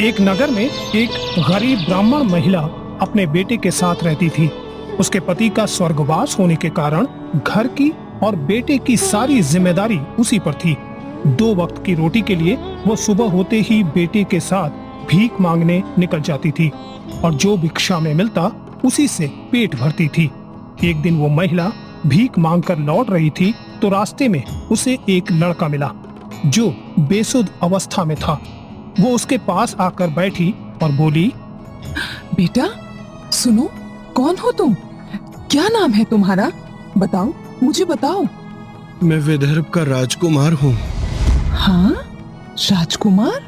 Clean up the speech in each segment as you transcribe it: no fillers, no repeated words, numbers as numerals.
एक नगर में एक गरीब ब्राह्मण महिला अपने बेटे के साथ रहती थी। उसके पति का स्वर्गवास होने के कारण घर की और बेटे की सारी जिम्मेदारी उसी पर थी। 2 वक्त की रोटी के लिए वो सुबह होते ही बेटे के साथ भीख मांगने निकल जाती थी और जो भिक्षा में मिलता उसी से पेट भरती थी। एक दिन वो महिला भीख मांगकर लौट रही थी तो रास्ते में उसे एक लड़का मिला जो बेसुध अवस्था में था। वो उसके पास आकर बैठी और बोली, बेटा सुनो, कौन हो तुम? क्या नाम है तुम्हारा? बताओ, मुझे बताओ। मैं विदर्भ का राजकुमार हूँ। हाँ, राजकुमार?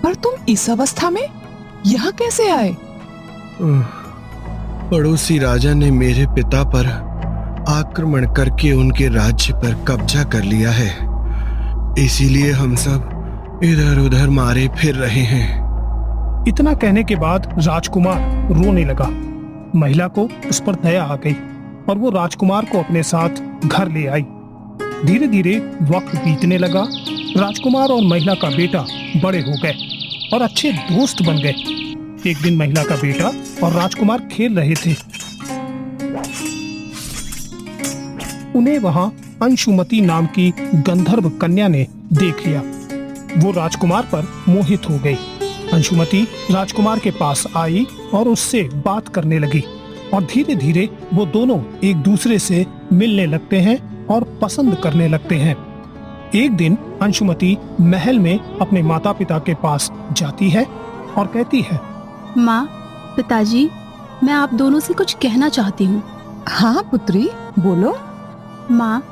पर तुम इस अवस्था में यहाँ कैसे आए? पड़ोसी राजा ने मेरे पिता पर आक्रमण करके उनके राज्य पर कब्जा कर लिया है, इसीलिए हम सब इधर उधर मारे फिर रहे हैं। इतना कहने के बाद राजकुमार रोने लगा। महिला को उस पर दया आ गई और वो राजकुमार को अपने साथ घर ले आई। धीरे धीरे वक्त बीतने लगा। राजकुमार और महिला का बेटा बड़े हो गए और अच्छे दोस्त बन गए। एक दिन महिला का बेटा और राजकुमार खेल रहे थे। उन्हें वहां अंशुमति नाम की गंधर्व कन्या ने देख लिया। वो राजकुमार पर मोहित हो गई। अंशुमति राजकुमार के पास आई और उससे बात करने लगी और धीरे धीरे वो दोनों एक दूसरे से मिलने लगते हैं और पसंद करने लगते हैं। एक दिन अंशुमति महल में अपने माता पिता के पास जाती है और कहती है, माँ, पिताजी, मैं आप दोनों से कुछ कहना चाहती हूँ। हाँ पुत्री, बोलो। माँ,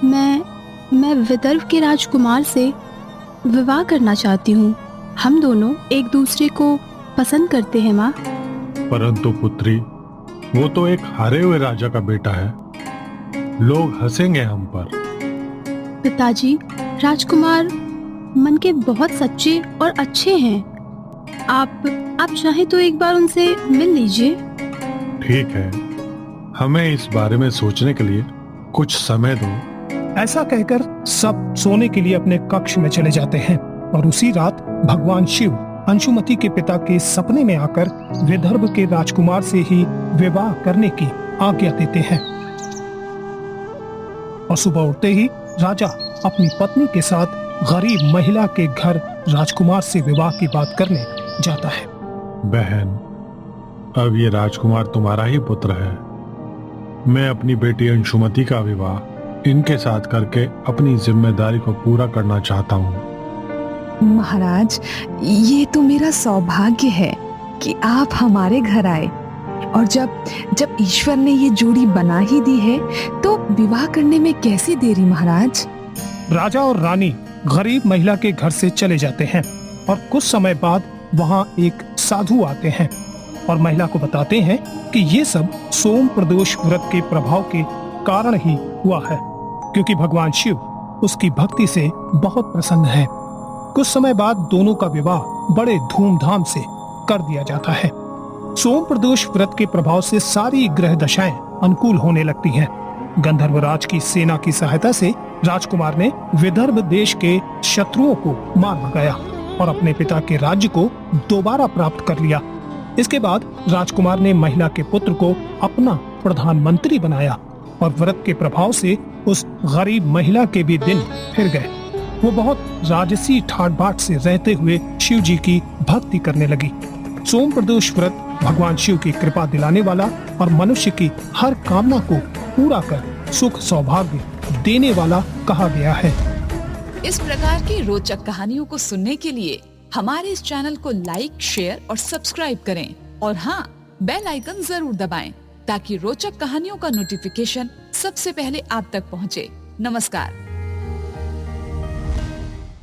मैं विदर्भ के राजकुमार से विवाह करना चाहती हूँ। हम दोनों एक दूसरे को पसंद करते हैं माँ। परंतु पुत्री, वो तो एक हारे हुए राजा का बेटा है, लोग हंसेंगे हम पर। पिताजी, राजकुमार मन के बहुत सच्चे और अच्छे हैं। आप चाहें तो एक बार उनसे मिल लीजिए। ठीक है, हमें इस बारे में सोचने के लिए कुछ समय दो। ऐसा कहकर सब सोने के लिए अपने कक्ष में चले जाते हैं और उसी रात भगवान शिव अंशुमति के पिता के सपने में आकर विदर्भ के राजकुमार से ही विवाह करने की आज्ञा देते हैं। और सुबह उठते ही राजा अपनी पत्नी के साथ गरीब महिला के घर राजकुमार से विवाह की बात करने जाता है। बहन, अब ये राजकुमार तुम्हारा ही पुत्र है। मैं अपनी बेटी अंशुमति का विवाह इनके साथ करके अपनी जिम्मेदारी को पूरा करना चाहता हूँ। महाराज, ये तो मेरा सौभाग्य है कि आप हमारे घर आए, और जब ईश्वर ने ये जोड़ी बना ही दी है तो विवाह करने में कैसी देरी महाराज। राजा और रानी गरीब महिला के घर से चले जाते हैं और कुछ समय बाद वहाँ एक साधु आते हैं और महिला को बताते हैं कि ये सब सोम प्रदोष व्रत के प्रभाव के कारण ही हुआ है, क्योंकि भगवान शिव उसकी भक्ति से बहुत प्रसन्न है। कुछ समय बाद दोनों का विवाह बड़े धूमधाम से कर दिया जाता है। सोम प्रदोष व्रत के प्रभाव से सारी ग्रह दशाएं अनुकूल होने लगती हैं। गंधर्वराज की सेना की सहायता से राजकुमार ने विदर्भ देश के शत्रुओं को मार भगाया और अपने पिता के राज्य को दोबारा प्राप्त कर लिया। इसके बाद राजकुमार ने महिला के पुत्र को अपना प्रधानमंत्री बनाया और व्रत के प्रभाव से उस गरीब महिला के भी दिन फिर गए। वो बहुत राजसी ठाट बाट से रहते हुए शिव जी की भक्ति करने लगी। सोम प्रदोष व्रत भगवान शिव की कृपा दिलाने वाला और मनुष्य की हर कामना को पूरा कर सुख सौभाग्य देने वाला कहा गया है। इस प्रकार की रोचक कहानियों को सुनने के लिए हमारे इस चैनल को लाइक, शेयर और सब्सक्राइब करें और हाँ, बेल आइकन जरूर दबाएं ताकि रोचक कहानियों का नोटिफिकेशन सबसे पहले आप तक पहुँचे। नमस्कार।